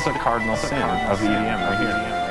This is a cardinal sin of EDM right here.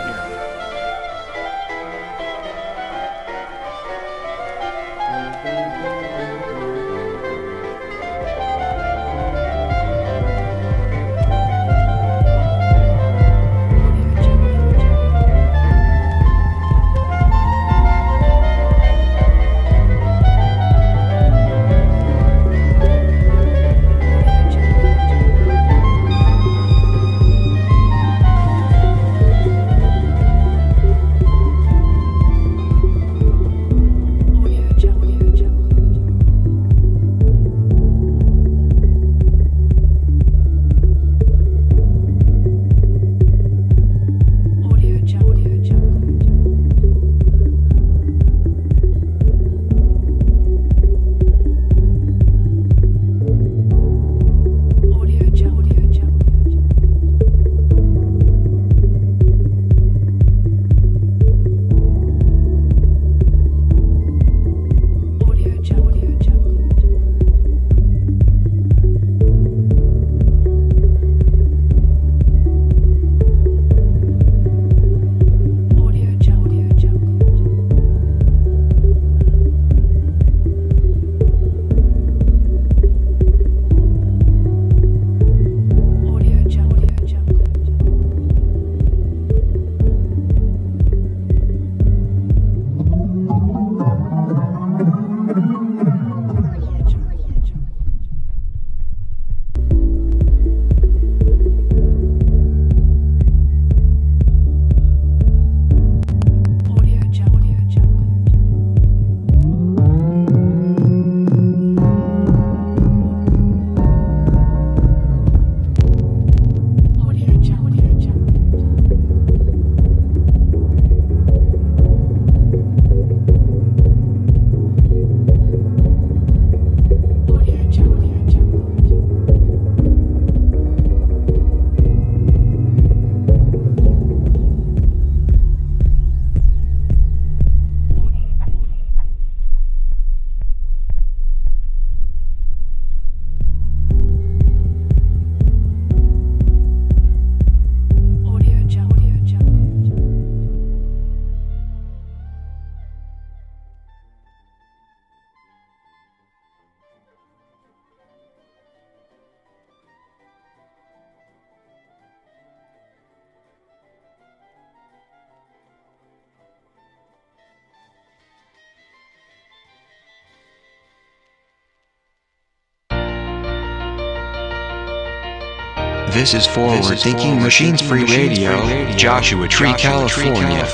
This is Forward Thinking Machines Free Radio, Joshua Tree, California.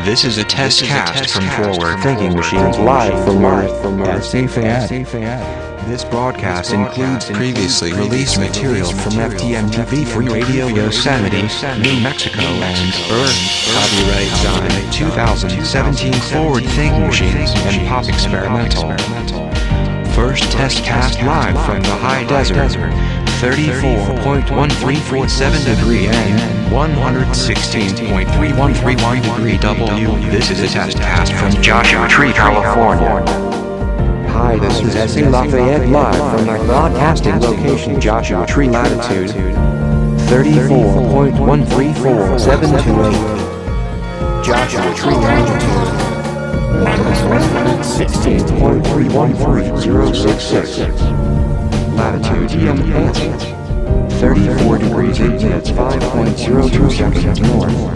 This is a test cast from Forward Thinking Machines live from SA Fayette. This broadcast includes previously released material from FTMTV Free Radio Yosemite, New Mexico, and Earth. Copyright signed 2017 Forward Thinking Machines and Pop Experimental. First test cast live from the high desert, 34.1347 degree N, 116.3131 degree W. This is a test cast from Joshua Tree, California. Hi, this is A LaFayette live from our broadcasting location, Joshua Tree, latitude 34.134728. Joshua Tree altitude. 16.313066. Latitude EMS. 34 degrees 8 minutes 5.02 seconds north.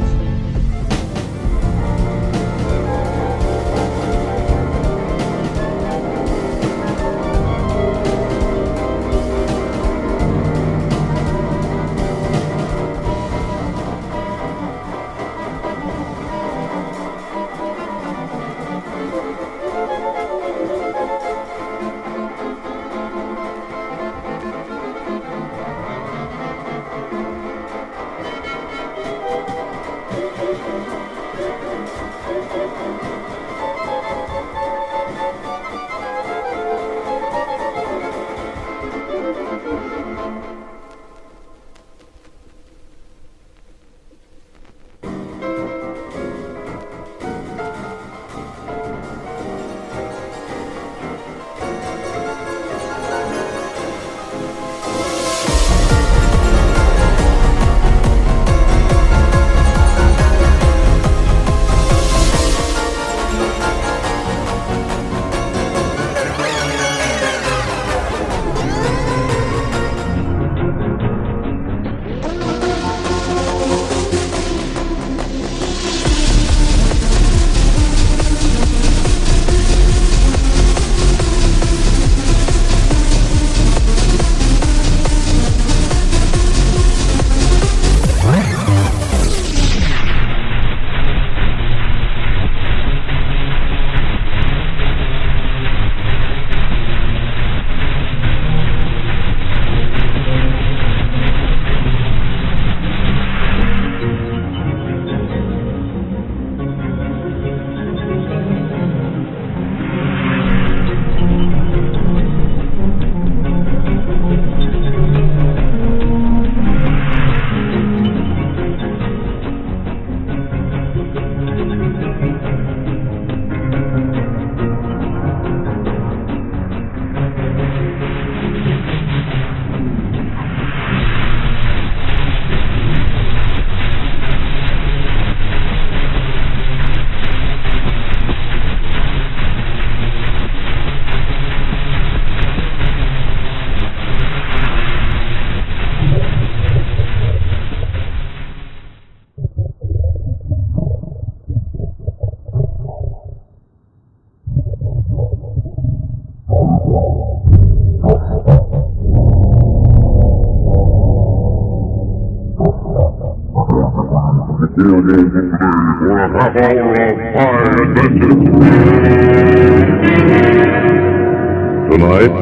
Tonight,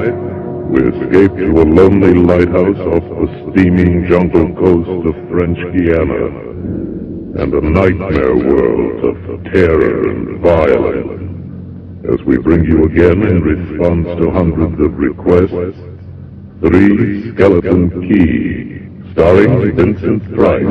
we escape to a lonely lighthouse off the steaming jungle coast of French Guiana, and a nightmare world of terror and violence, as we bring you again in response to hundreds of requests, 3 Skeleton Key, starring Vincent Price.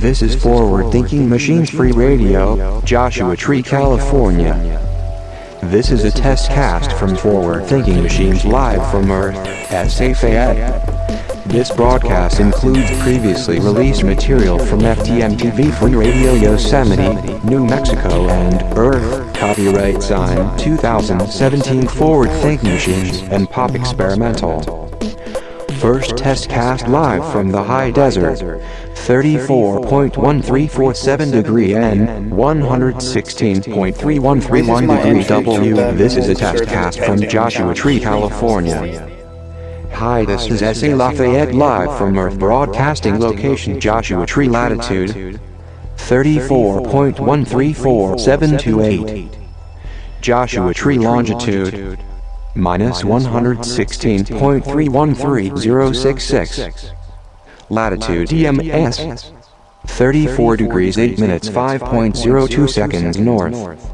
This is Forward Thinking Machines Free Radio, Joshua Tree, California. This is a test cast from Forward Thinking Machines live from Earth, SA Fayette. This broadcast includes previously released material from FTM-TV Free Radio Yosemite, New Mexico and Earth, copyright sign 2017 Forward Thinking Machines and Pop Experimental. First test cast live from the high desert, 34.1347 degree N, 116.3131 degree W. This is a test cast from Joshua Tree, California. Hi, this is A LaFayette live from Earth, broadcasting location Joshua Tree, latitude 34.134728. Joshua Tree, longitude minus 116.313066. Latitude TMS 34 degrees 8 minutes 5.02 seconds north.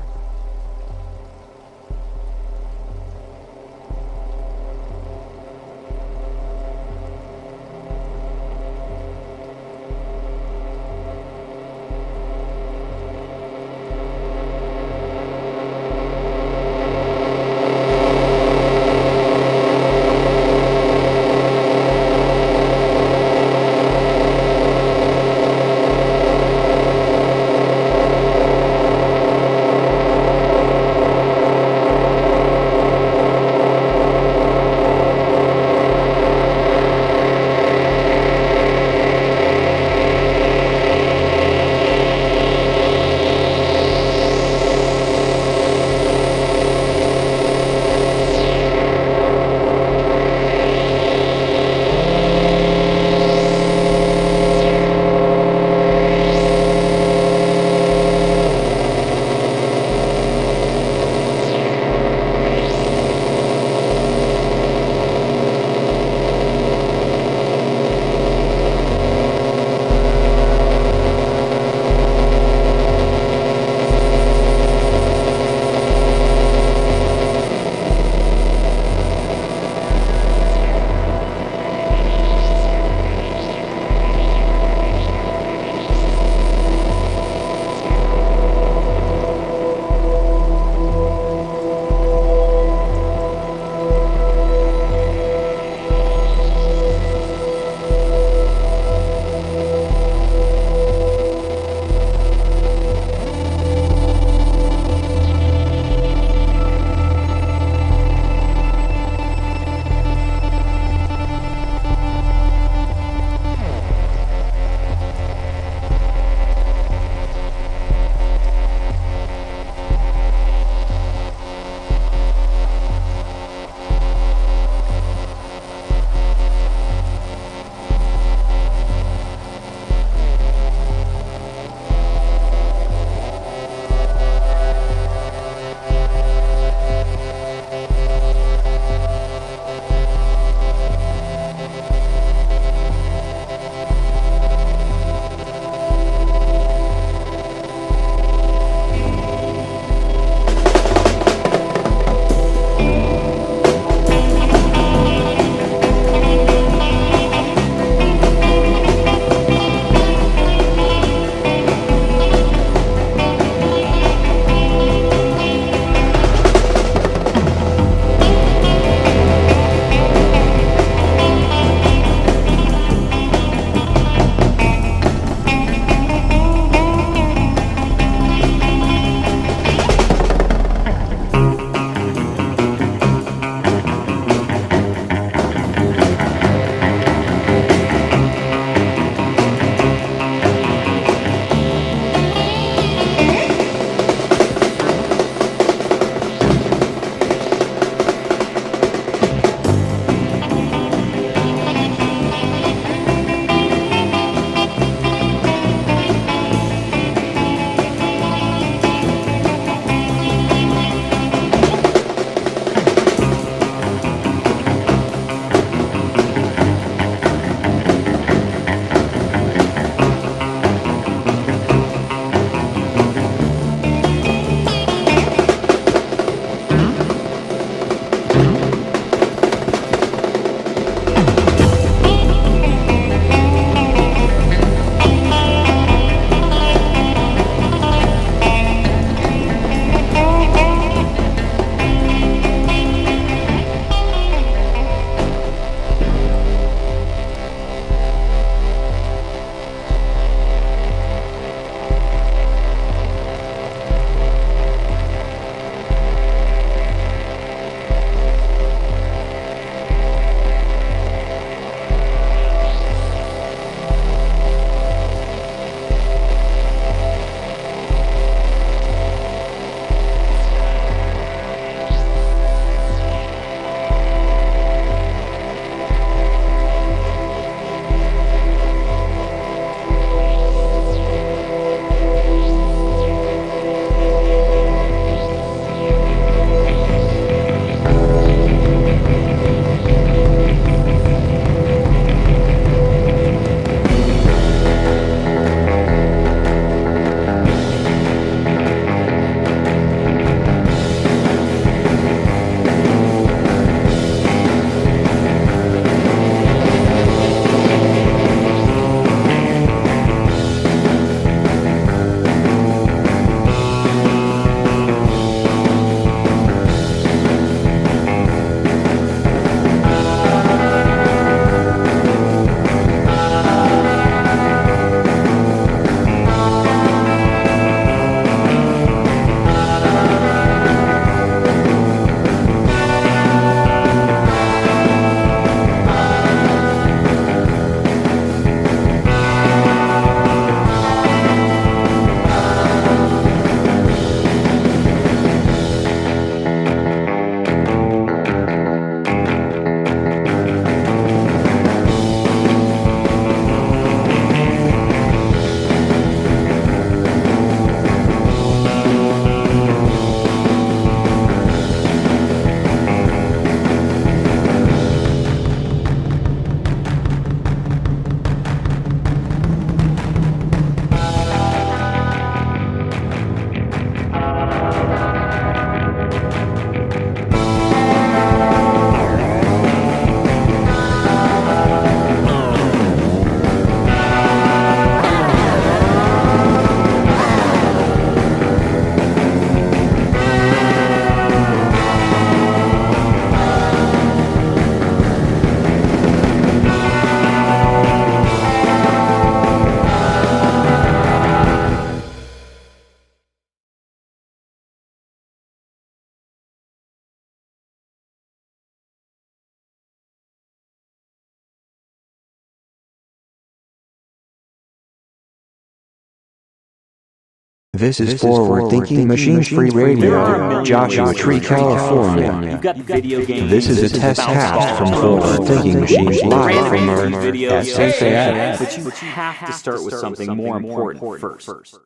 This is Forward Thinking Machines Free Radio, Joshua Tree, California. This is a test cast from Forward Thinking Machines live from Earth at Fayette. But you have to start with something more important first.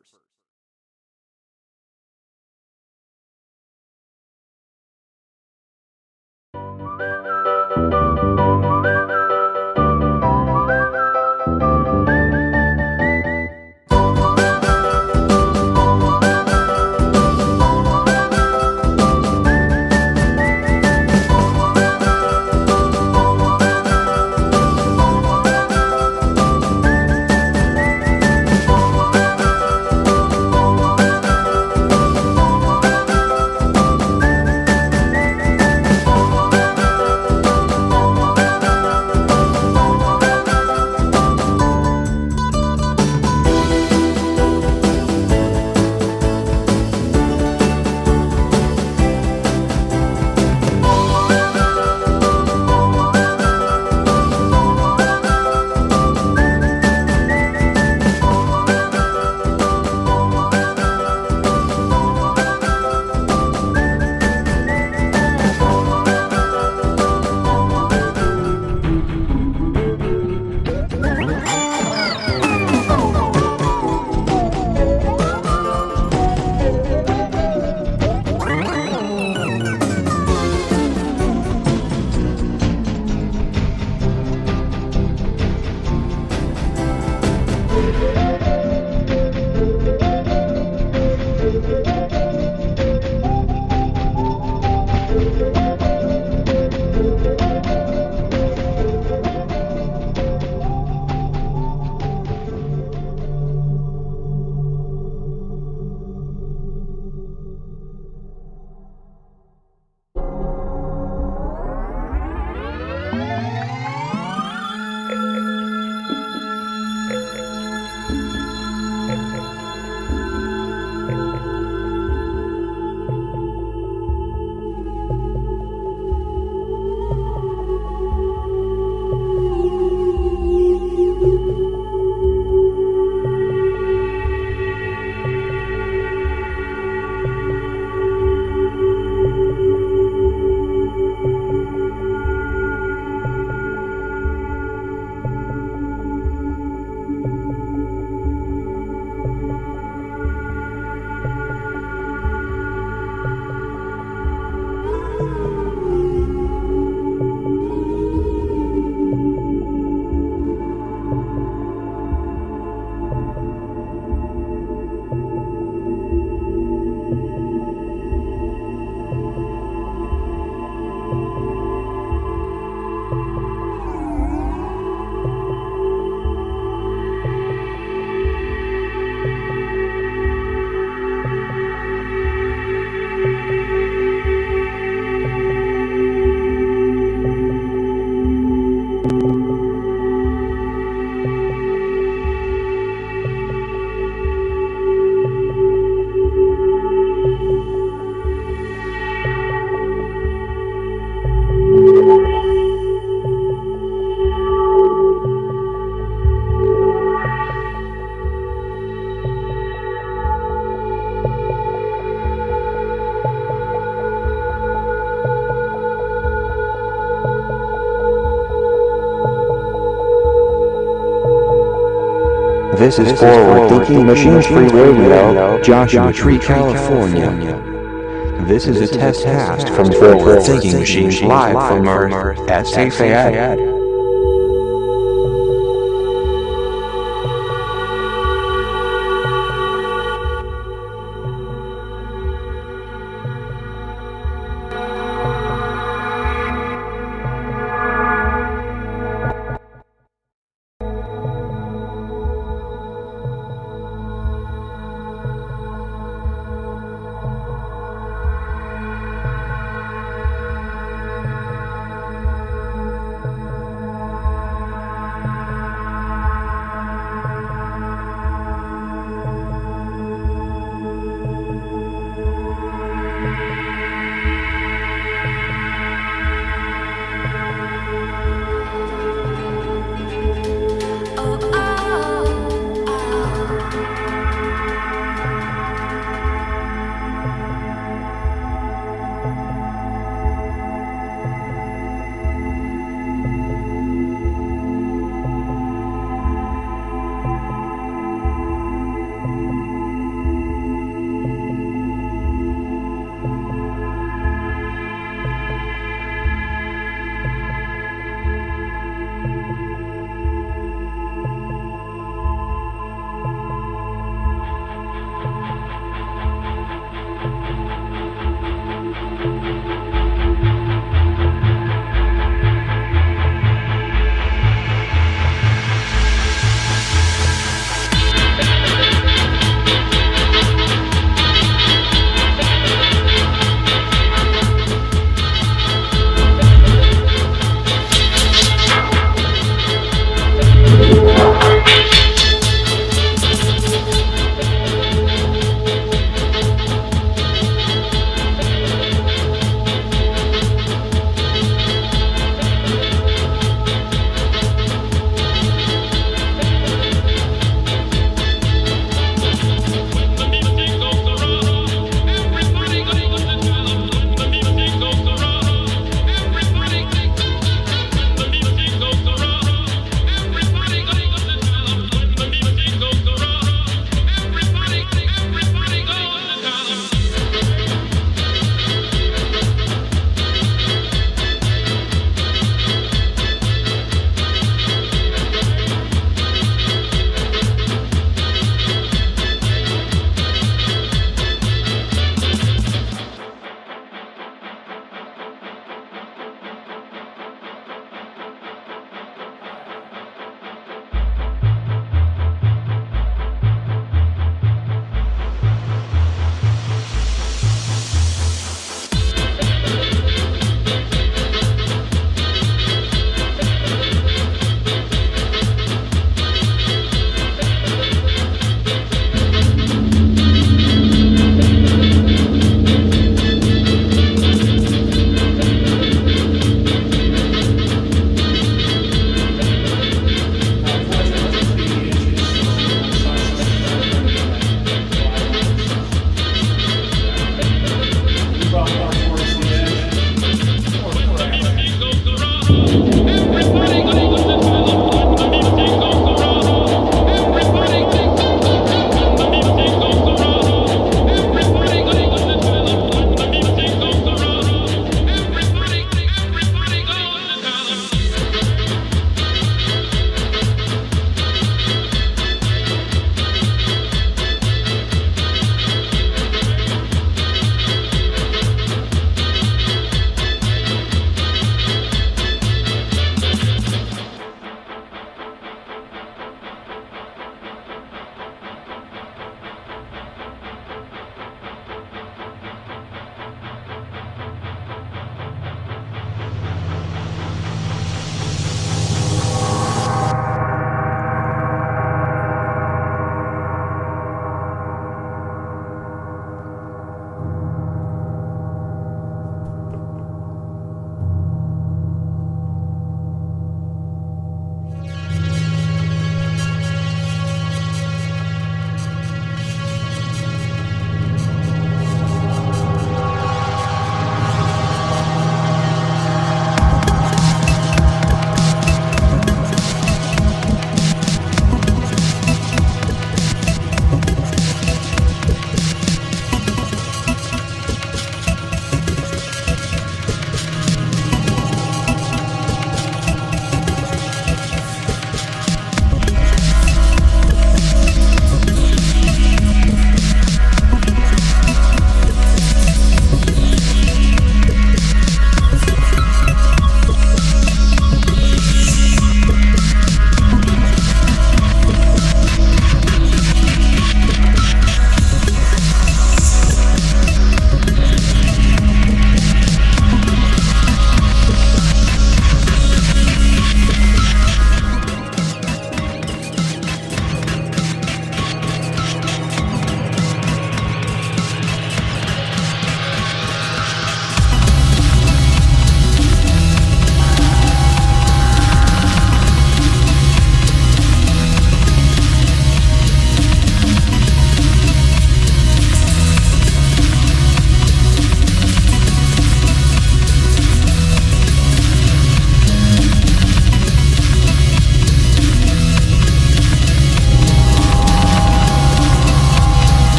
This is Forward Thinking Machines Free Radio, Joshua Tree, California. This is a test cast from Forward Thinking Machines live from Earth at Fayette.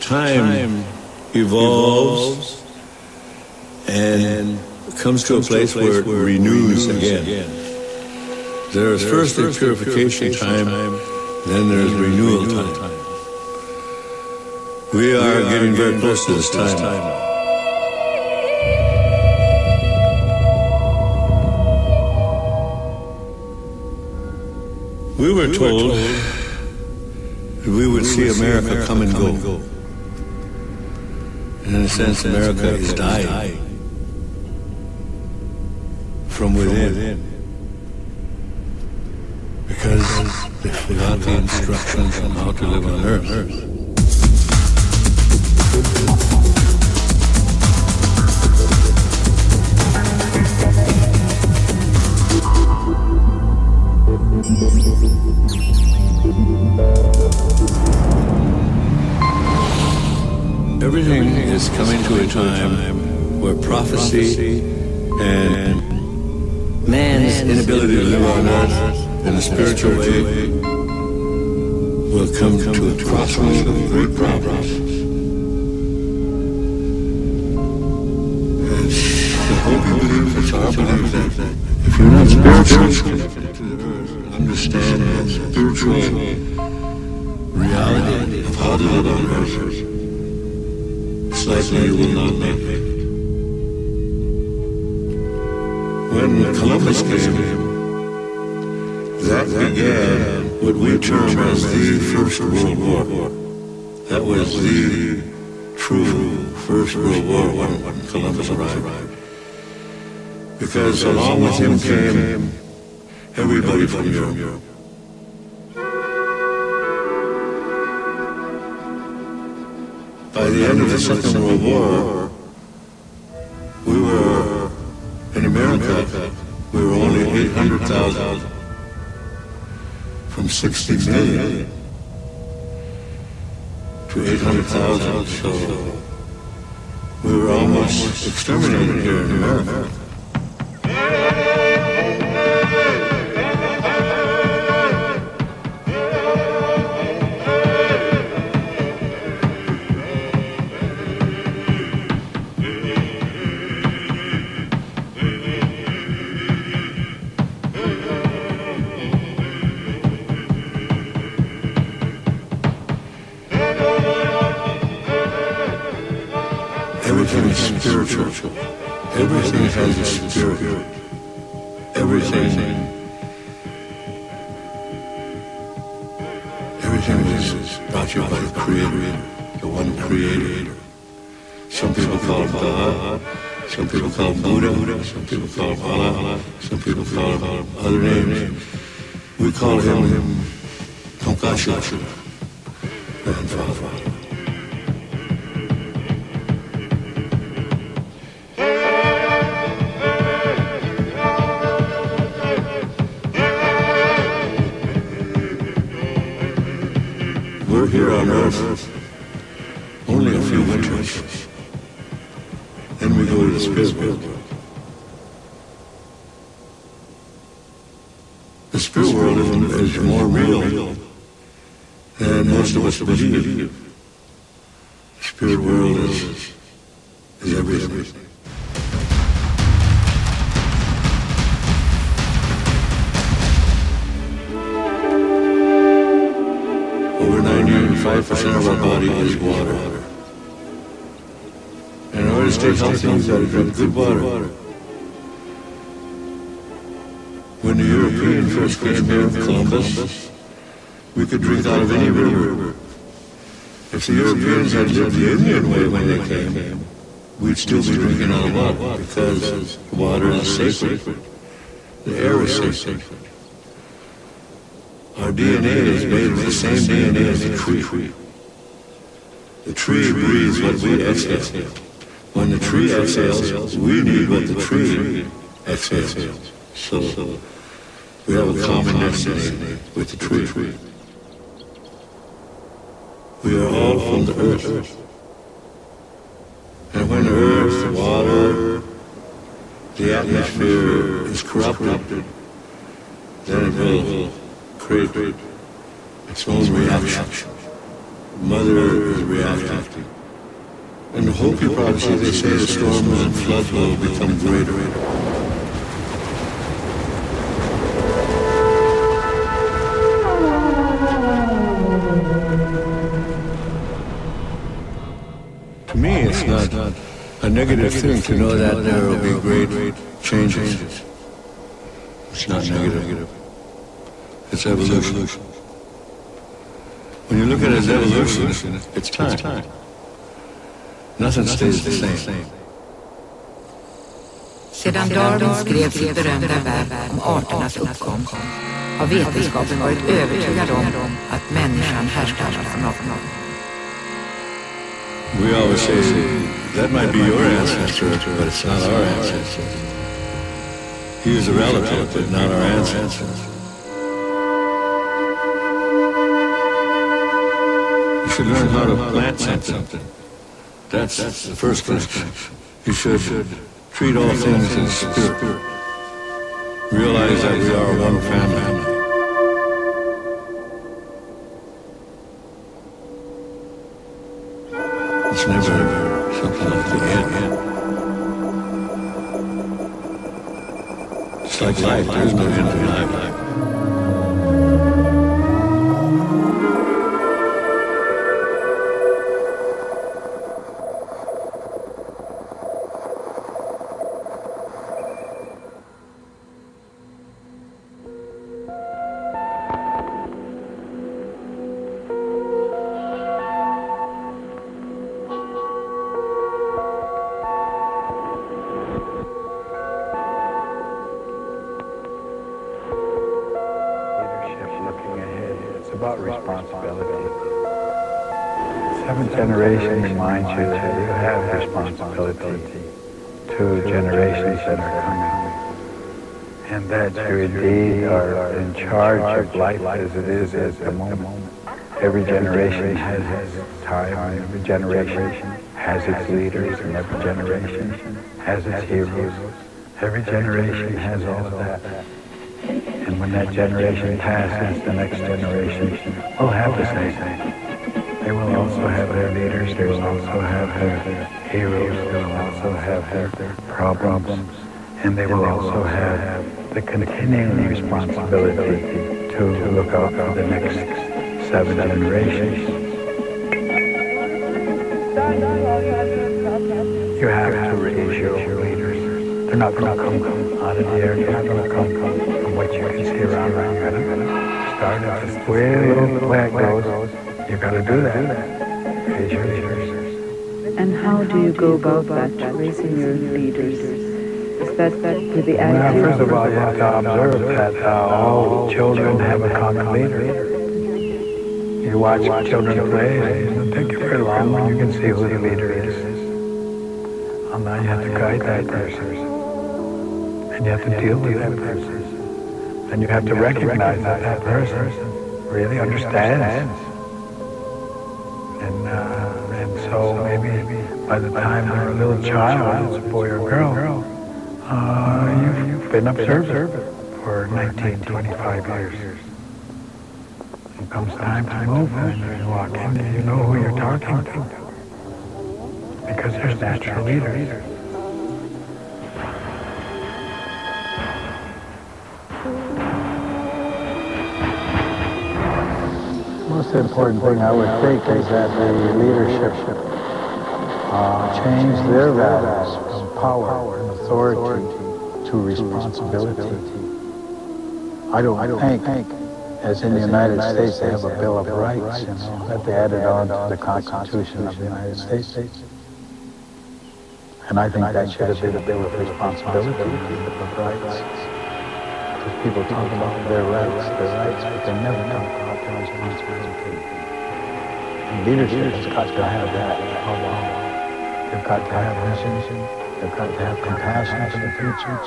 time evolves and comes to a place where it renews again. There is first a purification time, then there is renewal time. We are getting very close to this time now. We were told that we would see America come and go. And in a sense, America is dying from within. Because they forgot the instructions on how to live on Earth. Everything is coming to a time where prophecy and man's inability to live on Earth in a spiritual way will come to a crossroads of great problems. And the hope you believe, it's our belief that if you're not spiritually connected to the Earth and understand the spiritual reality of how to live on Earth, it's likely you will not make it. When Columbus came, that began what we term as the First World War. That was the true First World War when Columbus arrived. Because along with him came everybody from Europe. By the end of the Second World War, we were, in America, we were only 800,000 from 60 million to 800,000, so we were almost exterminated here in America. Everything is spiritual. Everything has a spirit. Everything is brought to you by the Creator, the one Creator. Some people call him God, some people call him Buddha, some people call him Allah, some people call him other names. We call him Tonkashu, Grandfather. We're here on Earth only a few winters. Then we go to the spirit world. The spirit world is more real than most of us believe. The spirit world is everything. Over 95% of our body is water. And in order to stay healthy, you've got to drink good water. When the Europeans first came here, Columbus, we could drink out of any river. If the Europeans had lived the Indian way when they came, we'd still be drinking out of water because water is sacred. The air is sacred. Our DNA is made of the same DNA as the tree. The tree breathes what we exhale. When the tree exhales, we need what the tree exhales. So we have a common destiny with the tree. We are all from the earth. And when the earth, the water, the atmosphere is corrupted, then it will create its own reaction. Mother is reacting. And the Hopi prophecy, they say the storms and floods will become greater. To me, it's not a negative thing to know that there will be great changes. It's not negative. It's evolution. When you look at it as evolution, it's time. Nothing stays the same. Sedan Darwin skrev sitt berömda verk om arternas uppkomst har vetenskapen varit övertygad om att människan härstammar från aporna. We always say that might be your ancestor, but it's not our ancestor. He was a relative, but not our ancestor. You should learn how to plant something. That's the first thing. You should treat all things in spirit. Realize that we are one family. It's never something like the end. It's like life, there's no end to life. About responsibility. Seventh generation reminds you that you have responsibility to generations that are coming, and that you indeed are in charge of life as it is at the moment. Every generation has its time, and every generation has its leaders, and every generation has its heroes. Every generation has all of that. And when that generation passes, the next generation will have the same thing. They will also have their leaders, they will also have their heroes, they will also have their problems, and they will also have the continuing responsibility to look out for the next 7 generations. You have to raise your leaders. They're not going to come out of the air, they're not going to come from what you can see around you. You're going to start at this way little flag goes. You got to do that. Raise your leaders. And how do you go about that, raising your leaders? Is that with the attitude? Well, first of all, you have to observe that all children have a common leader. You watch children play, it doesn't take you very long when you can see who the leader is. And now you have to guide that person. And you have to deal with that person. And you have to recognize that that person really understands. And so maybe by the time you're a little child, it's a boy or girl, you've been observant for 19, 25 years. It comes time to move, and you walk in and you know who you're talking to. Because there's natural leaders. Most important thing I would think is that the leadership change their values from power and authority to responsibility. I don't think, as in the United States, they have a Bill of Rights, that they added on to the Constitution of the United States. And I think that should have been a Bill of Responsibility, a Bill of Rights. Because people talk about their rights, but they never talk about their responsibility. And leadership has got to have that. They've got to have vision. They've got to have compassion for the future.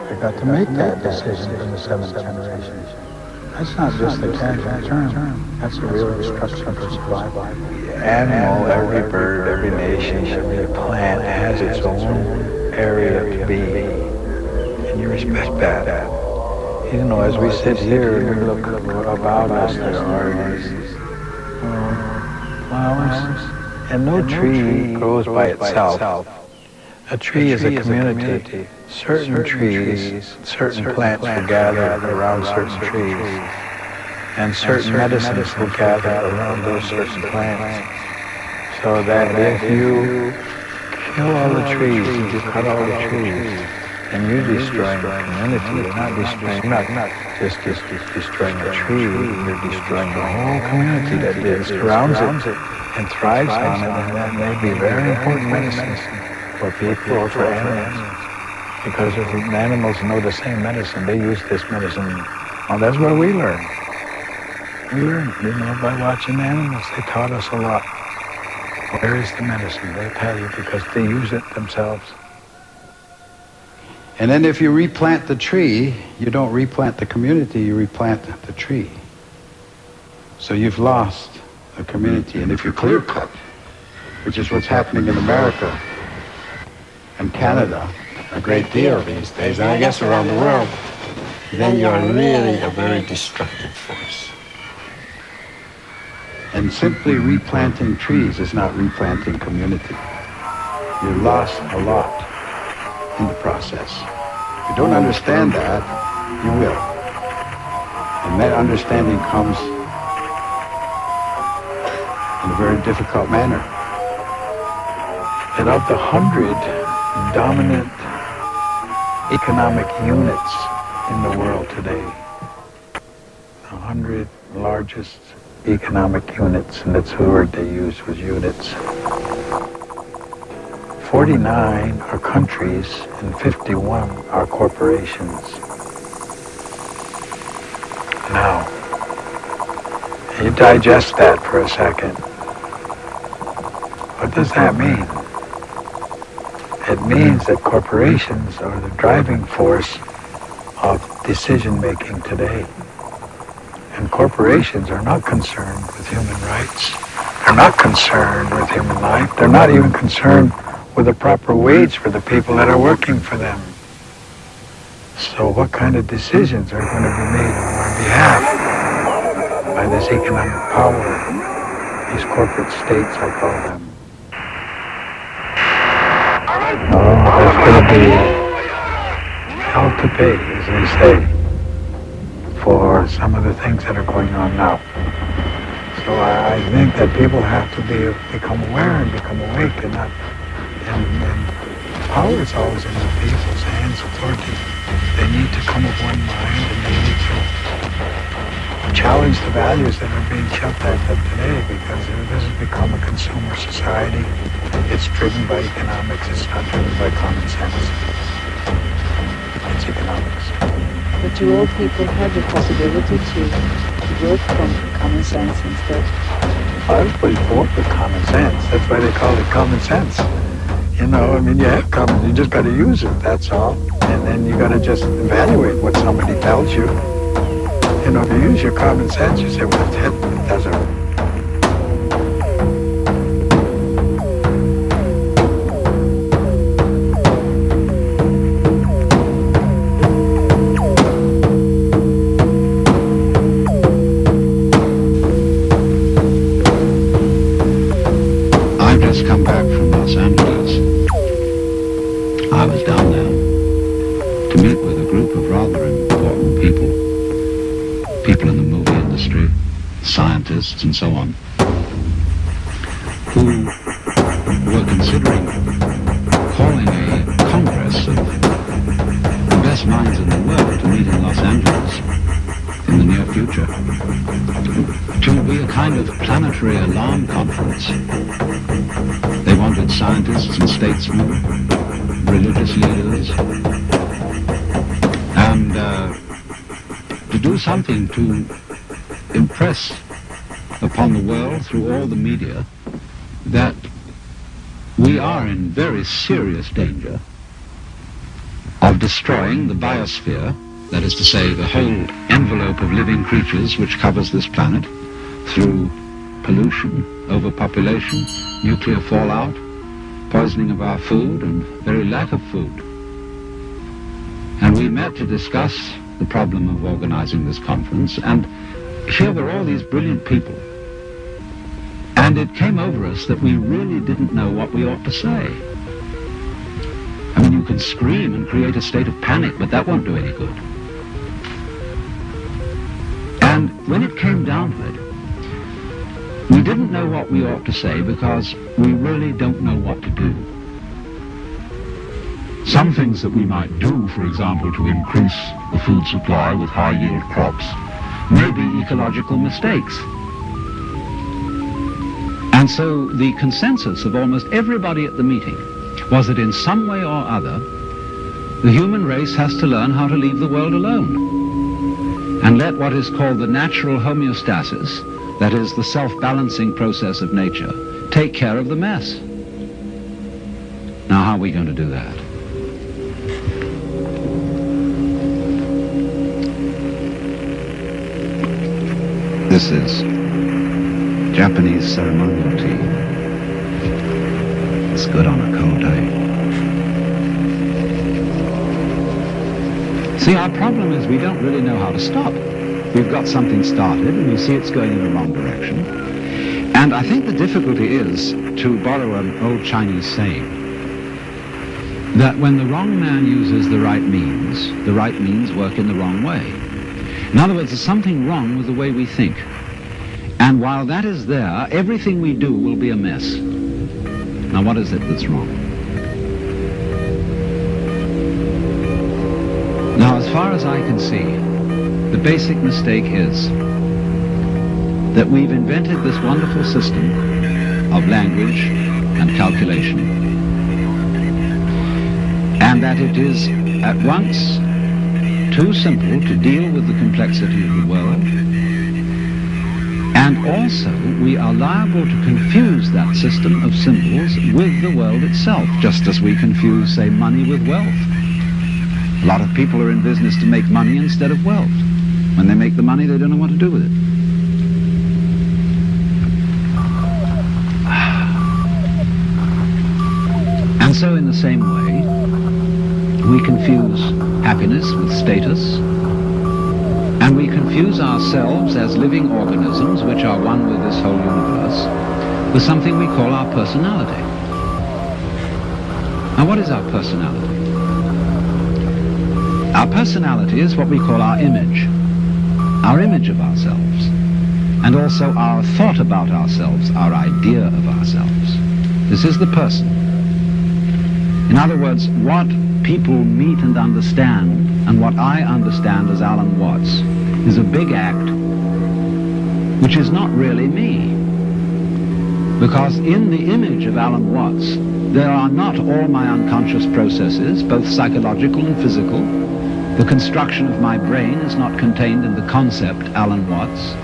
They've got to make that decision for the 7th generation. That's not just a casual term. That's a real instruction for survival. Every animal, every bird, every nation, every plant has its own area to be. And you respect that. You know, as we sit here and we look about us, there are these flowers, and no tree grows by itself. A tree is a community. Certain trees, certain plants will gather around certain trees, and certain medicines will gather around those certain plants. So that if you kill all the trees, if you cut all the trees, and you're destroying the community, you're not just destroying a tree, you're destroying the whole community that surrounds it and thrives on it, and that may be very important medicines for people or for animals. Because if the animals know the same medicine, they use this medicine. Well, that's what we learned. We learned, by watching animals. They taught us a lot. Where is the medicine? They tell you because they use it themselves. And then if you replant the tree, you don't replant the community, you replant the tree. So you've lost the community. And if you clear cut, which is what's happening in America and Canada, a great deal these days, and I guess around the world, then you're really a very destructive force. And simply replanting trees is not replanting community. You lost a lot in the process. If you don't understand that, you will. And that understanding comes in a very difficult manner. And of the 100 dominant economic units in the world today, the 100 largest economic units, and that's the word they used was units. 49 are countries and 51 are corporations. Now, you digest that for a second. What does that mean? It means that corporations are the driving force of decision-making today. And corporations are not concerned with human rights. They're not concerned with human life. They're not even concerned with a proper wage for the people that are working for them. So what kind of decisions are going to be made on our behalf by this economic power, these corporate states, I call them? There's going to be hell to pay, as they say, for some of the things that are going on now. So I think that people have to become aware and become awake, and power is always in the people's hands, authority. They need to come of one mind, and they need to challenge the values that are being shoved at them today, because this has become a consumer society. It's driven by economics. It's not driven by common sense. It's economics. But do all people have the possibility to work from common sense instead? Everybody's born with common sense. That's why they call it common sense. You have common, you just got to use it, that's all. And then you got to just evaluate what somebody tells you. If you use your common sense, you say, well, it doesn't. Come back from Los Angeles. I was down there to meet with a group of rather important people in the movie industry, scientists and so on, who were considering calling a congress of the best minds in the world to meet in Los Angeles in the near future, to be a kind of planetary alarm conference. They wanted scientists and statesmen, religious leaders, and to do something to impress upon the world through all the media that we are in very serious danger of destroying the biosphere, that is to say, the whole envelope of living creatures which covers this planet, through pollution, overpopulation, nuclear fallout, poisoning of our food, and very lack of food. And we met to discuss the problem of organizing this conference, and here were all these brilliant people. And it came over us that we really didn't know what we ought to say. I mean, you can scream and create a state of panic, but that won't do any good. And when it came down to it, we didn't know what we ought to say because we really don't know what to do. Some things that we might do, for example, to increase the food supply with high-yield crops, may be ecological mistakes. And so the consensus of almost everybody at the meeting was that in some way or other, the human race has to learn how to leave the world alone and let what is called the natural homeostasis, that is the self-balancing process of nature, take care of the mess. Now, how are we going to do that? This is Japanese ceremonial tea. It's good on a cold day. See, our problem is we don't really know how to stop. We've got something started and we see it's going in the wrong direction. And I think the difficulty is, to borrow an old Chinese saying, that when the wrong man uses the right means work in the wrong way. In other words, there's something wrong with the way we think. And while that is there, everything we do will be a mess. Now, what is it that's wrong? Now, as far as I can see, the basic mistake is that we've invented this wonderful system of language and calculation, and that it is at once too simple to deal with the complexity of the world, and also we are liable to confuse that system of symbols with the world itself, just as we confuse, say, money with wealth. A lot of people are in business to make money instead of wealth. When they make the money, they don't know what to do with it. And so in the same way, we confuse happiness with status, and we confuse ourselves as living organisms which are one with this whole universe with something we call our personality. Now, what is our personality? Our personality is what we call our image of ourselves, and also our thought about ourselves, our idea of ourselves. This is the person. In other words, what people meet and understand, and what I understand as Alan Watts, is a big act which is not really me. Because in the image of Alan Watts, there are not all my unconscious processes, both psychological and physical. The construction of my brain is not contained in the concept Alan Watts,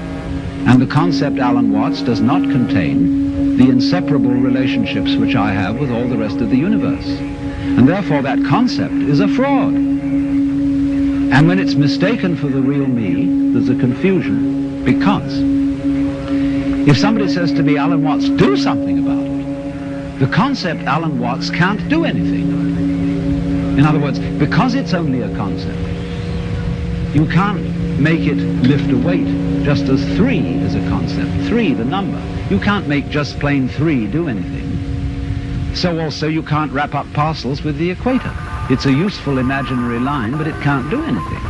and the concept Alan Watts does not contain the inseparable relationships which I have with all the rest of the universe. And therefore that concept is a fraud. And when it's mistaken for the real me, there's a confusion. Because if somebody says to me, Alan Watts, do something about it, the concept Alan Watts can't do anything. In other words, because it's only a concept, you can't make it lift a weight, just as 3 is a concept. 3, the number. You can't make just plain 3 do anything. So also you can't wrap up parcels with the equator. It's a useful imaginary line, but it can't do anything.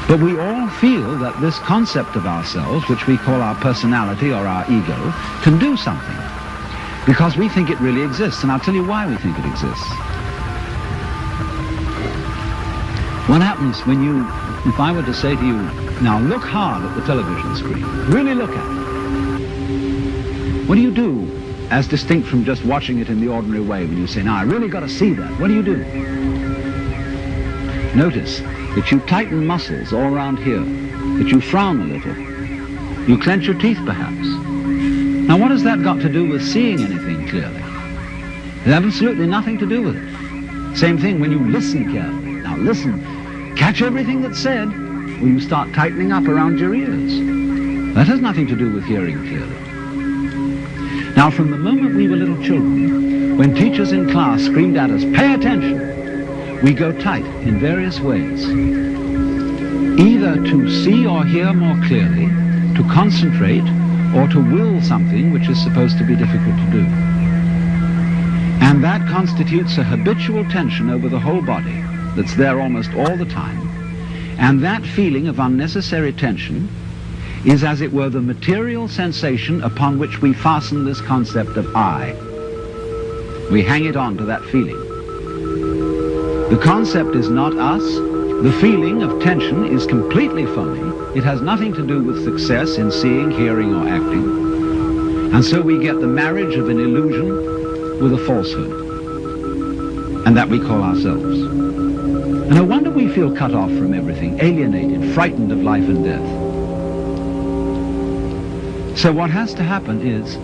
But we all feel that this concept of ourselves, which we call our personality or our ego, can do something. Because we think it really exists, and I'll tell you why we think it exists. What happens when if I were to say to you, now look hard at the television screen, really look at it. What do you do as distinct from just watching it in the ordinary way when you say, now I really got to see that? What do you do? Notice that you tighten muscles all around here, that you frown a little, you clench your teeth perhaps. Now what has that got to do with seeing anything clearly? It has absolutely nothing to do with it. Same thing when you listen carefully. Now listen, catch everything that's said, or you start tightening up around your ears. That has nothing to do with hearing clearly. Now from the moment we were little children, when teachers in class screamed at us, pay attention, we go tight in various ways. Either to see or hear more clearly, to concentrate, or to will something which is supposed to be difficult to do. And that constitutes a habitual tension over the whole body that's there almost all the time. And that feeling of unnecessary tension is, as it were, the material sensation upon which we fasten this concept of I. We hang it on to that feeling. The concept is not us. The feeling of tension is completely phony. It has nothing to do with success in seeing, hearing, or acting. And so we get the marriage of an illusion with a falsehood. And that we call ourselves. And no wonder we feel cut off from everything, alienated, frightened of life and death. So what has to happen is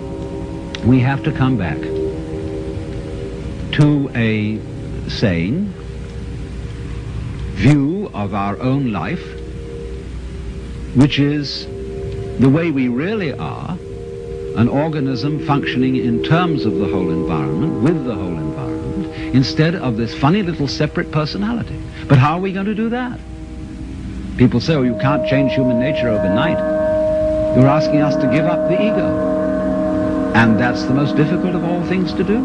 we have to come back to a sane view of our own life, which is the way we really are, an organism functioning in terms of the whole environment, with the whole environment, instead of this funny little separate personality. But how are we going to do that? People say, oh, you can't change human nature overnight. You're asking us to give up the ego. And that's the most difficult of all things to do.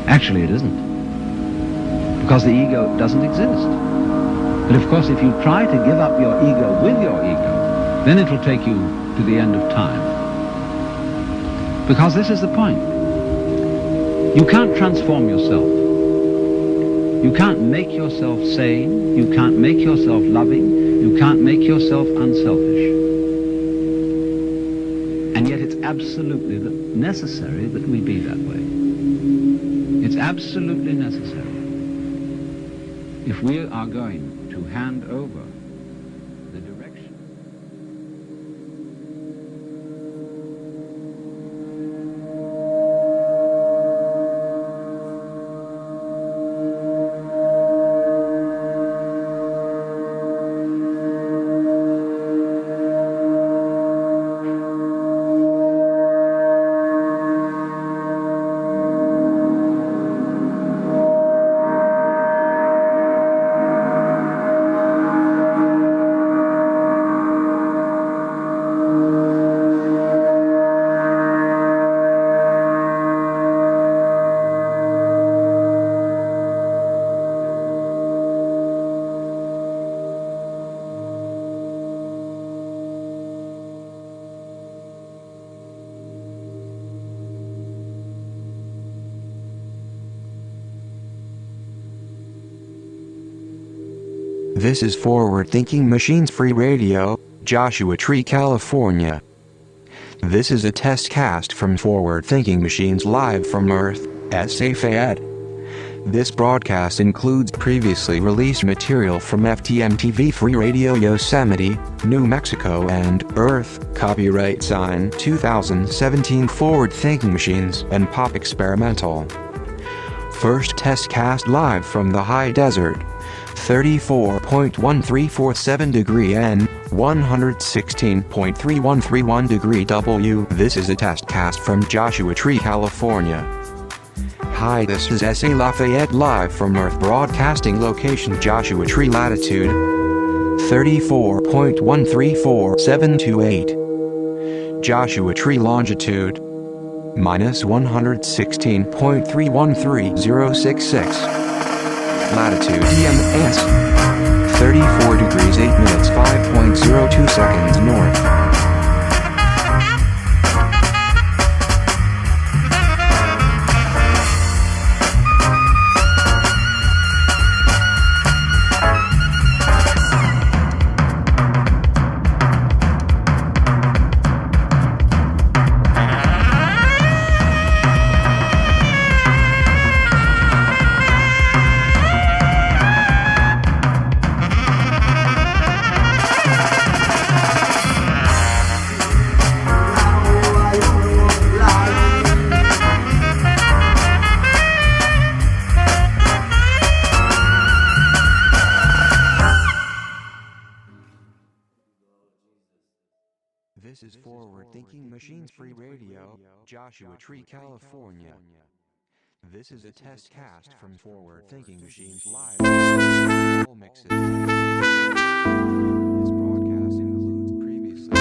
Actually, it isn't. Because the ego doesn't exist. But of course, if you try to give up your ego with your ego, then it will take you to the end of time. Because this is the point. You can't transform yourself. You can't make yourself sane. You can't make yourself loving. You can't make yourself unselfish. And yet it's absolutely necessary that we be that way. It's absolutely necessary. If we are going to hand over the direction. This is Forward Thinking Machines Free Radio, Joshua Tree, California. This is a test cast from Forward Thinking Machines live from Earth, SA Fayette. This broadcast includes previously released material from FTM-TV Free Radio Yosemite, New Mexico and Earth, copyright sign 2017 Forward Thinking Machines and Pop ɛkspɛrɪʻmɛntl. First test cast live from the high desert. 34.1347 degree N, 116.3131 degree W. This is a test cast from Joshua Tree, California. Hi, this is A LaFayette live from Earth, broadcasting location Joshua Tree, latitude 34.134728. Joshua Tree, longitude minus 116.313066. Latitude DMS 34 degrees 8 minutes 5.02 seconds north. This is Forward Thinking Machines Free Radio, Joshua Tree, California. This is a test cast from Forward Thinking Machines live. Mixes. This broadcast includes previously.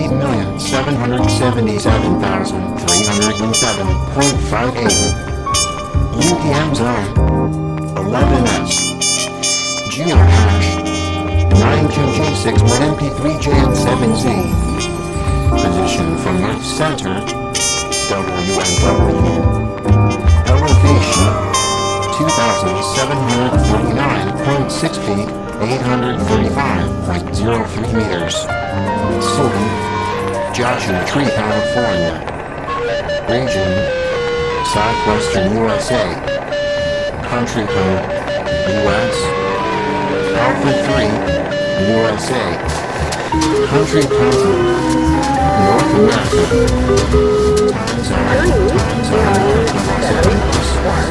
38,777,307.58. UTM zone 11S. Geohash 92G61MP3JN7Z. Position from Earth center WNW. Elevation 2,749.6 feet, 835.03 meters. City, Joshua Tree, California. Region, Southwestern USA. Country code, US. Alpha 3, USA. Country continent, North America. Time zone, Los Angeles. Shore schedule.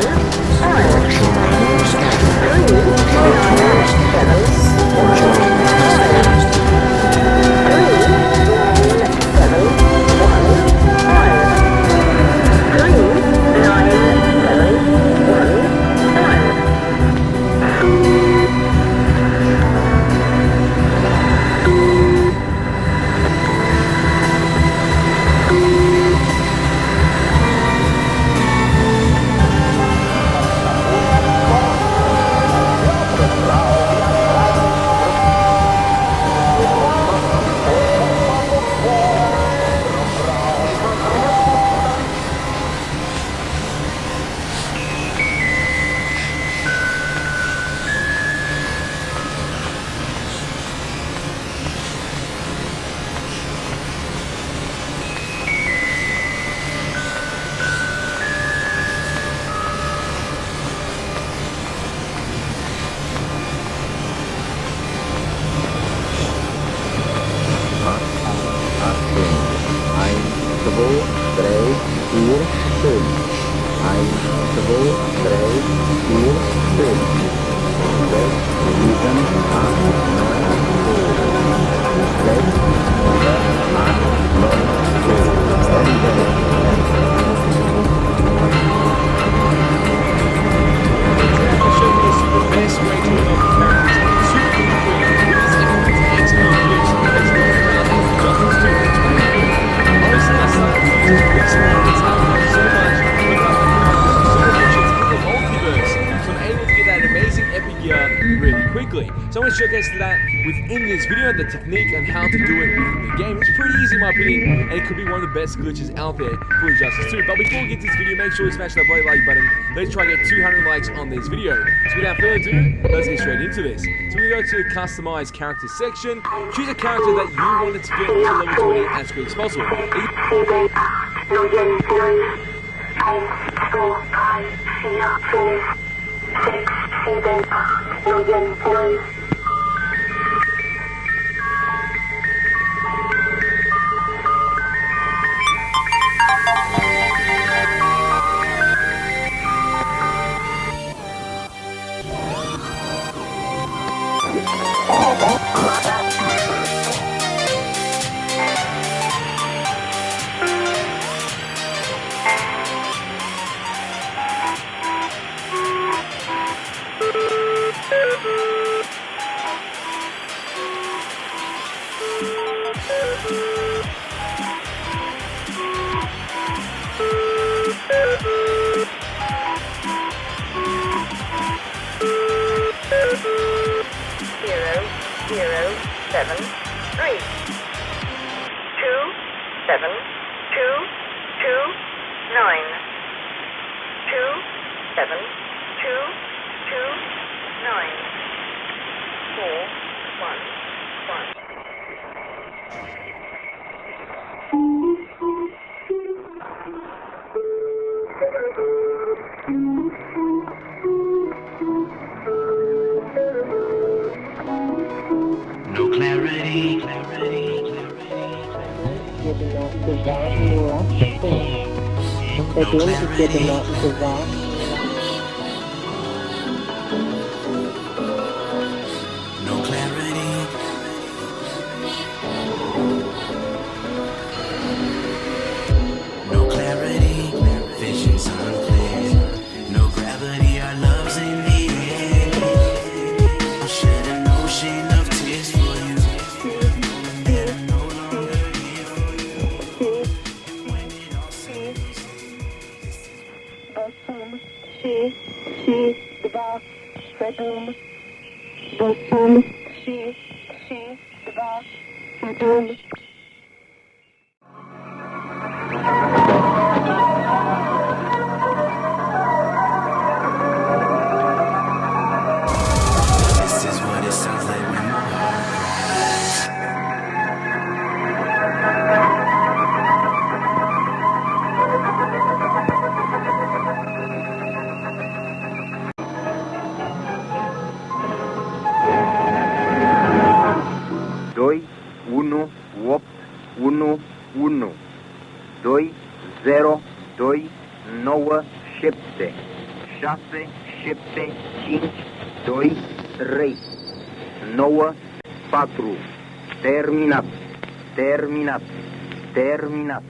So I'm going to showcase that within this video, the technique and how to do it in the game. It's pretty easy in my opinion, and it could be one of the best glitches out there for Injustice 2. But before we get to this video, make sure you smash that like button. Let's try to get 200 likes on this video. So without further ado, let's get straight into this. So we go to the customize character section. Choose a character that you wanted to get to level 20 as quick as possible. No clarity. Visions unclear. No gravity, our love's in the air. I'll shed an ocean of tears for you. And I'm no longer here This is what it sounds like when my heart cries. Doi, unu, opt, unu, unu. 2, 0, 2, 9, 7, 6, 7, 5, 2, 3, 9, 4. Terminat, terminat, terminat.